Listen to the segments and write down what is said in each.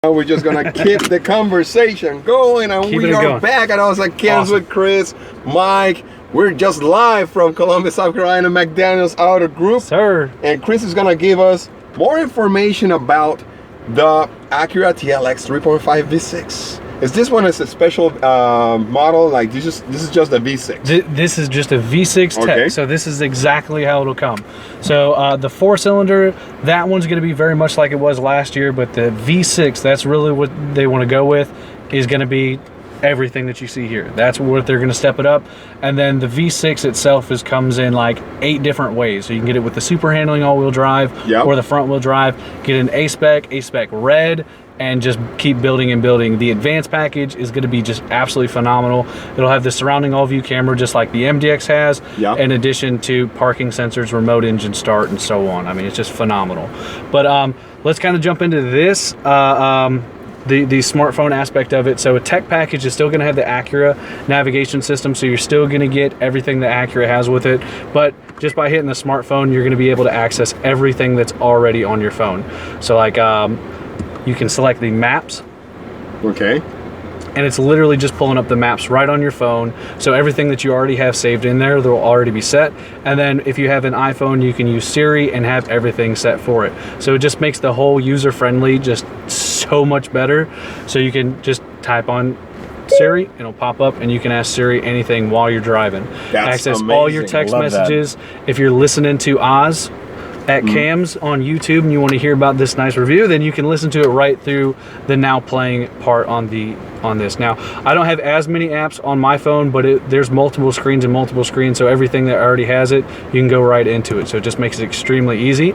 We're just gonna keep the conversation going, and we are back at atCAMS with Chris, Mike. We're just live from Columbus, South Carolina, McDaniels Auto Group. Sir. And Chris is gonna give us more information about the Acura TLX 3.5 V6. Is this one a special model? Like this is just a V6? This is just a V6 tech, so this is exactly how it'll come. So the 4-cylinder, that one's going to be very much like it was last year, but the V6, that's really what they want to go with, is going to be everything that you see here. That's what they're going to step it up. And then the V6 itself comes in like 8 different ways. So you can get it with the super handling all-wheel drive, or the front-wheel drive, get an a-spec, a-spec red, and just keep building and building. The advanced package is going to be just absolutely phenomenal. It'll have the surrounding all-view camera just like the MDX has, in addition to parking sensors, remote engine start, and so on. I mean, it's just phenomenal. But let's kind of jump into this. The smartphone aspect of it. So a tech package is still going to have the Acura navigation system, so you're still going to get everything that Acura has with it, but just by hitting the smartphone, you're going to be able to access everything that's already on your phone. So like you can select the maps, and it's literally just pulling up the maps right on your phone. So everything that you already have saved in there, they'll already be set. And then if you have an iPhone, you can use Siri and have everything set for it. So it just makes the whole user-friendly just so much better. So you can just type on Siri, and it'll pop up, and you can ask Siri anything while you're driving. Access all your text messages. If you're listening to Oz atCAMS on YouTube and you want to hear about this nice review, then you can listen to it right through the now playing part on this. Now, I don't have as many apps on my phone, but there's multiple screens and multiple screens, so everything that already has it, you can go right into it. So it just makes it extremely easy.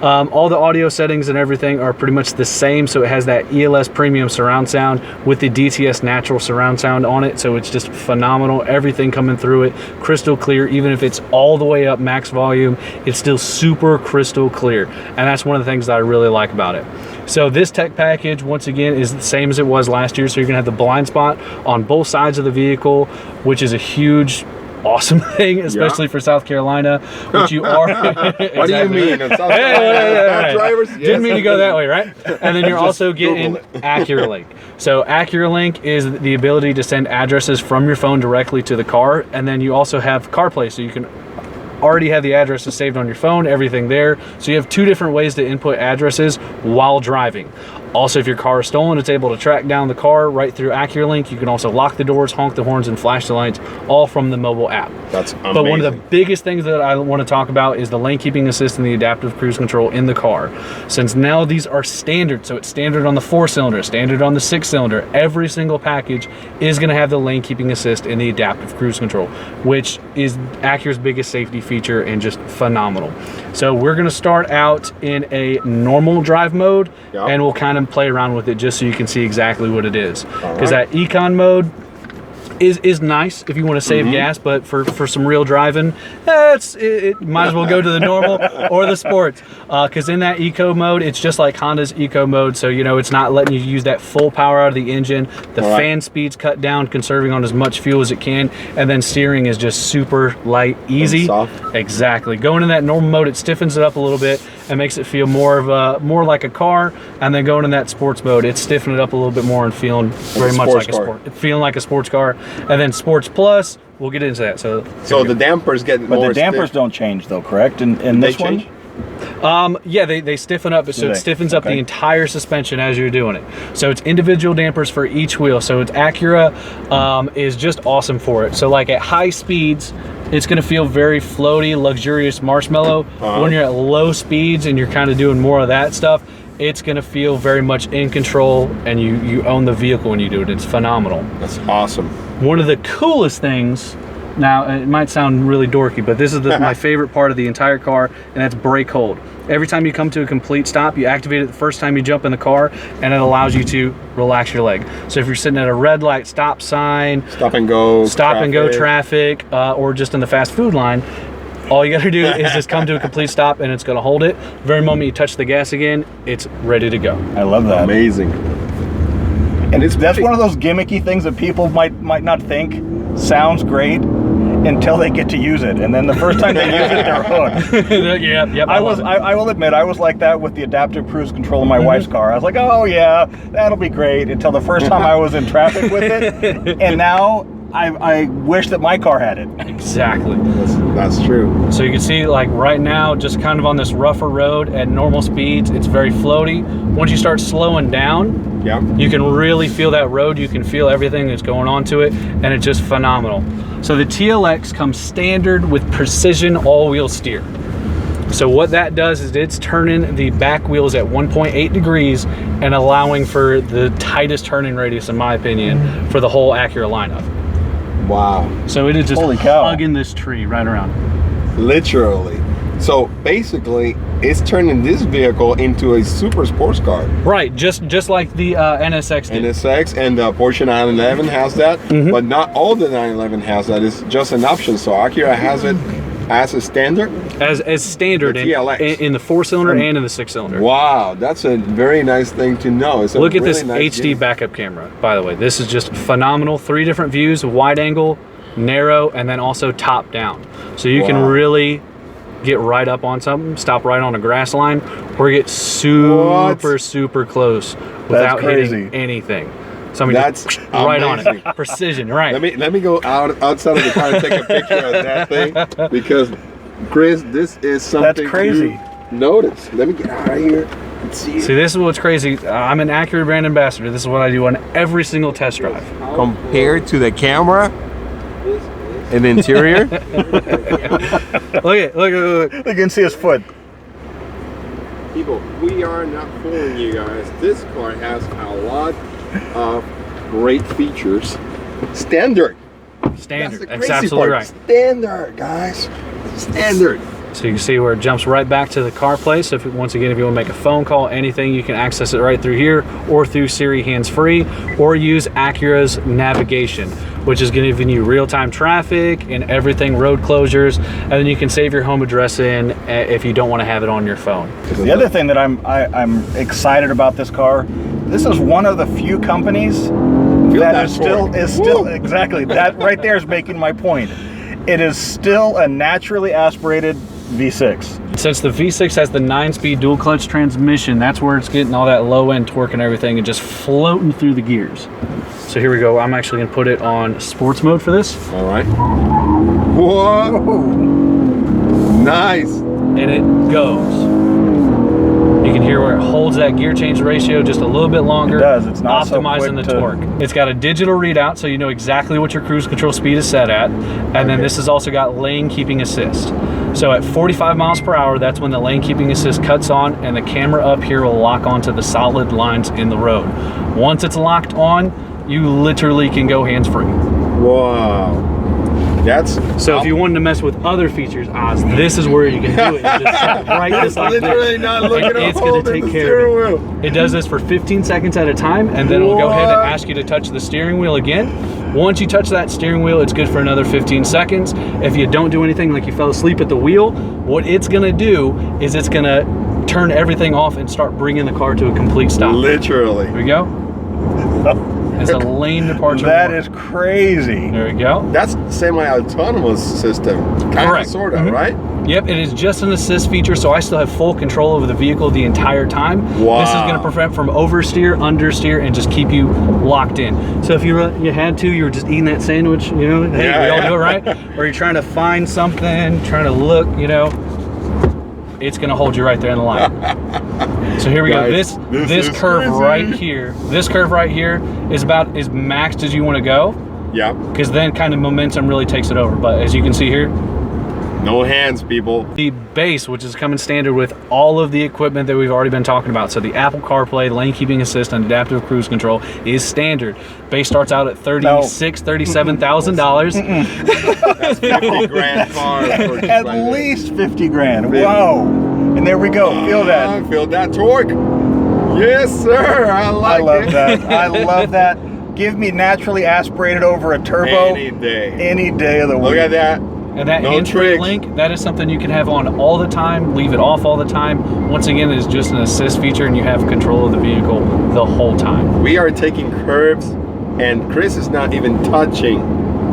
All the audio settings and everything are pretty much the same, so it has that ELS premium surround sound with the DTS natural surround sound on it, so it's just phenomenal. Everything coming through it, crystal clear. Even if it's all the way up max volume, it's still super crystal clear, and that's one of the things that I really like about it. So this tech package, once again, is the same as it was last year. So you're gonna have the blind spot on both sides of the vehicle, which is a huge, awesome thing, especially for South Carolina, which you are. What do you mean? Drivers? Didn't mean to go that way, right? And then you're also getting AcuraLink. So AcuraLink is the ability to send addresses from your phone directly to the car, and then you also have CarPlay, so you can already have the addresses saved on your phone, everything there. So you have 2 different ways to input addresses while driving. Also, if your car is stolen, it's able to track down the car right through AcuraLink. You can also lock the doors, honk the horns, and flash the lights, all from the mobile app. That's amazing. But one of the biggest things that I want to talk about is the lane keeping assist and the adaptive cruise control in the car. Since now these are standard, so it's standard on the 4-cylinder, standard on the 6-cylinder, every single package is going to have the lane keeping assist and the adaptive cruise control, which is Acura's biggest safety feature and just phenomenal. So we're going to start out in a normal drive mode, and we'll kind of play around with it just so you can see exactly what it is. Because that econ mode is nice if you want to save gas, but for some real driving, it might as well go to the normal or the sports. Because in that eco mode, it's just like Honda's eco mode, so you know it's not letting you use that full power out of the engine. The fan speed's cut down, conserving on as much fuel as it can, and then steering is just super light, easy. Soft. Exactly. Going in that normal mode, it stiffens it up a little bit and makes it feel more like a car. And then going in that sports mode, it's stiffening it up a little bit more and feeling very much like a sports car. And then Sports Plus, we'll get into that. So the dampers get more. But the dampers don't change though, correct? In this one? Yeah, they stiffen up, so it stiffens up the entire suspension as you're doing it. So it's individual dampers for each wheel. So it's Acura is just awesome for it. So like at high speeds, it's going to feel very floaty, luxurious marshmallow. When you're at low speeds and you're kind of doing more of that stuff, it's going to feel very much in control, and you own the vehicle when you do it. It's phenomenal. That's awesome. One of the coolest things, now it might sound really dorky, but this is my favorite part of the entire car, and that's brake hold. Every time you come to a complete stop, you activate it the first time you jump in the car, and it allows you to relax your leg. So if you're sitting at a red light stop sign, stop and go traffic, or just in the fast food line, all you got to do is just come to a complete stop, and it's going to hold it. The very moment you touch the gas again, it's ready to go. I love that. Amazing. And that's one of those gimmicky things that people might not think sounds great, until they get to use it, and then the first time they use it, they're hooked. Yep. I will admit, I was like that with the adaptive cruise control in my wife's car. I was like, oh yeah, that'll be great, until the first time I was in traffic with it, and now I wish that my car had it. Exactly. That's true. So you can see, like right now, just kind of on this rougher road at normal speeds, it's very floaty. Once you start slowing down, yeah, you can really feel that road. You can feel everything that's going on to it, and it's just phenomenal. So the TLX comes standard with precision all-wheel steer. So what that does is it's turning the back wheels at 1.8 degrees and allowing for the tightest turning radius, in my opinion, for the whole Acura lineup. Wow. So it is just Holy cow. hugging this tree right around. Literally. So basically, it's turning this vehicle into a super sports car. Right, just like the NSX did. NSX and the Porsche 911 has that, but not all the 911 has that. It's just an option. So Acura has it as a standard? As standard the in the 4-cylinder and in the 6-cylinder. Wow, that's a very nice thing to know. It's Look at really this nice HD backup camera, by the way. This is just phenomenal. 3 different views, wide angle, narrow, and then also top down. So you can really get right up on something, stop right on a grass line, or get super close without hitting anything. So I mean, that's right on it. Precision, right. Let me go outside of the car and take a picture of that thing, because Chris, this is something that's crazy. to notice. Let me get out of here and see. See, this is what's crazy. I'm an Acura brand ambassador. This is what I do on every single test drive. Compared to the camera and the interior. Look. You can see his foot. People, we are not fooling you guys. This car has a lot of great features. Standard. That's absolutely right. Standard, guys. Standard. So you can see where it jumps right back to the CarPlay. So once again, if you want to make a phone call, anything, you can access it right through here, or through Siri hands-free, or use Acura's navigation, which is giving you real-time traffic and everything, road closures, and then you can save your home address in if you don't want to have it on your phone. The other thing that I'm excited about this car, this is one of the few companies that is still exactly that right there is making my point. It is still a naturally aspirated V6. Since the V6 has the 9-speed dual clutch transmission, that's where it's getting all that low end torque and everything and just floating through the gears. So here we go. I'm actually gonna put it on sports mode for this. All right. Whoa. Nice. And it goes. You can hear where it holds that gear change ratio just a little bit longer. It does. It's not optimizing the torque. It's got a digital readout, so you know exactly what your cruise control speed is set at. And then this has also got lane keeping assist. So at 45 miles per hour, that's when the lane keeping assist cuts on, and the camera up here will lock onto the solid lines in the road. Once it's locked on, you literally can go hands-free. Wow. So if you wanted to mess with other features, Oz, this is where you can do it. You just set right this like literally this. Not looking at it's going to take care of it. It does this for 15 seconds at a time, and then it'll go ahead and ask you to touch the steering wheel again. Once you touch that steering wheel, it's good for another 15 seconds. If you don't do anything, like you fell asleep at the wheel, what it's going to do is it's going to turn everything off and start bringing the car to a complete stop. Literally. Here we go. It's a lane departure. That is crazy. There we go. That's semi-autonomous system. Kind of, sort of, right? Yep, it is just an assist feature, so I still have full control over the vehicle the entire time. Wow. This is going to prevent from oversteer, understeer, and just keep you locked in. So if you had to, you were just eating that sandwich, you know, hey, we all do it, right? Or you're trying to find something, trying to look, you know, it's going to hold you right there in the line. So here we go. This curve crazy. right here, is about as maxed as you want to go. Yeah. Because then kind of momentum really takes it over. But as you can see here, no hands, people. the base, which is coming standard with all of the equipment that we've already been talking about. So the Apple CarPlay, lane keeping assist, and adaptive cruise control is standard. Base starts out at $37,000. That's 50 grand car. At least 50 grand. Wow. And there we go. Feel that. Feel that torque. Yes, sir. I love that. I love that. Give me naturally aspirated over a turbo any day. Any day of the week. Look at that. And that hands-free link, that is something you can have on all the time, leave it off all the time. Once again, it's just an assist feature, and you have control of the vehicle the whole time. We are taking curves, and Chris is not even touching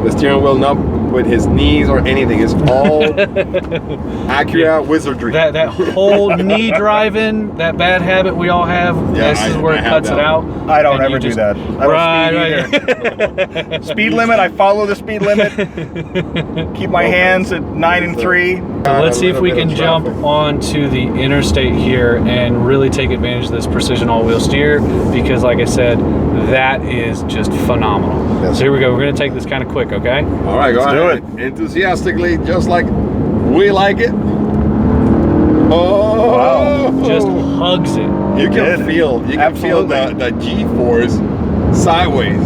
the steering wheel knob with his knees or anything. It's all Acura wizardry. That whole knee driving, that bad habit we all have, this is where it cuts it out. I don't ever do that. I don't speed either. Speed limit, I follow the speed limit. Keep my hands at 9 and 3. Let's see if we can jump onto the interstate here and really take advantage of this precision all-wheel steer, because like I said, that is just phenomenal. So here we go. We're going to take this kind of quick, okay? All right, let's do it. Enthusiastically, just like we like it. Oh, wow. Just hugs it. You can feel the G-force sideways.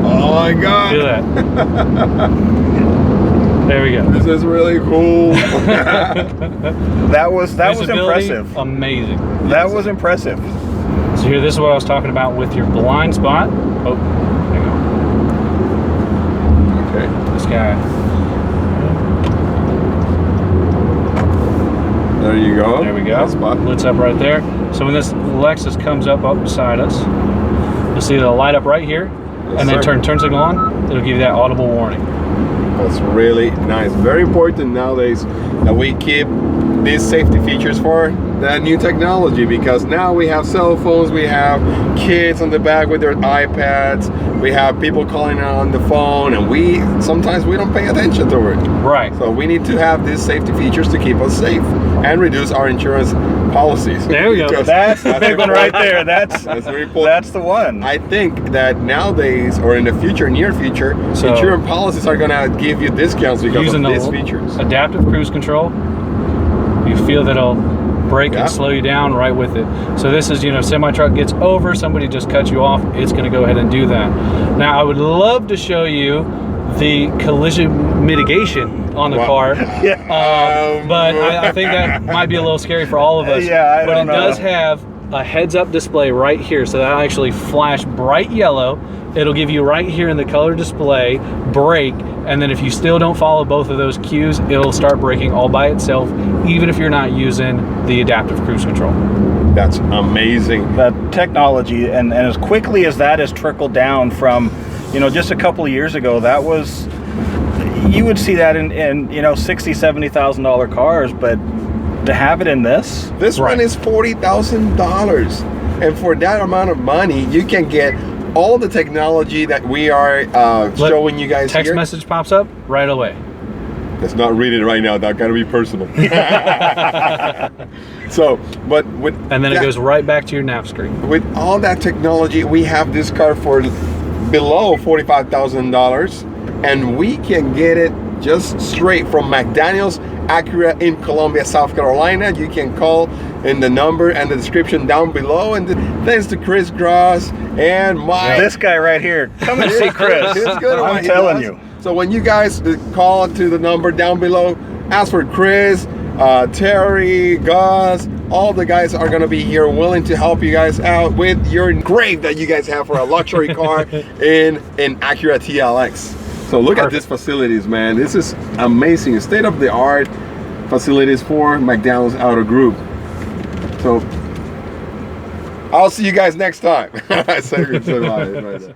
Oh my God. Feel that. There we go. This is really cool. That was impressive. Amazing. That was impressive. So here, this is what I was talking about with your blind spot. Oh, there you go. Okay. This guy. There you go. There we go. Spot. Lights up right there. So when this Lexus comes up beside us, you'll see it'll light up right here, and then turn signal on. It'll give you that audible warning. That's really nice. Very important nowadays that we keep these safety features for that new technology, because now we have cell phones, we have kids on the back with their iPads, we have people calling on the phone, and sometimes we don't pay attention to it. Right. So we need to have these safety features to keep us safe and reduce our insurance policies. There we go. That's the big one right there. That's very important. That's the one. I think that nowadays, or in the future, near future, insurance policies are gonna give you discounts because of these features. Adaptive cruise control. You feel that it'll brake and slow you down right with it. So this is, semi-truck gets over, somebody just cuts you off, it's gonna go ahead and do that. Now I would love to show you the collision mitigation on the car. But I think that might be a little scary for all of us. Yeah, but it does have a heads-up display right here, so that'll actually flash bright yellow. It'll give you right here in the color display, brake, and then if you still don't follow both of those cues, it'll start braking all by itself, even if you're not using the adaptive cruise control. That's amazing. That technology, and as quickly as that has trickled down from, just a couple of years ago, that was, you would see that in $60,000, $70,000 cars, but to have it in this one is $40,000, and for that amount of money, you can get all the technology that we are showing you guys text here. Message pops up right away. Let's not read it right now. That gotta be personal. So, but with and then it goes right back to your nav screen. With all that technology, we have this car for below $45,000, and we can get it just straight from McDaniels Acura in Columbia, South Carolina. You can call in the number and the description down below. And thanks to Chris Gross and Mike. This guy right here. Come and see Chris. I'm telling you. So when you guys call to the number down below, ask for Chris, Terry, Gus, all the guys are gonna be here willing to help you guys out with your crave that you guys have for a luxury car in Acura TLX. So look at these facilities, man. This is amazing. State-of-the-art facilities for McDaniels Auto Group. So I'll see you guys next time. Say goodbye.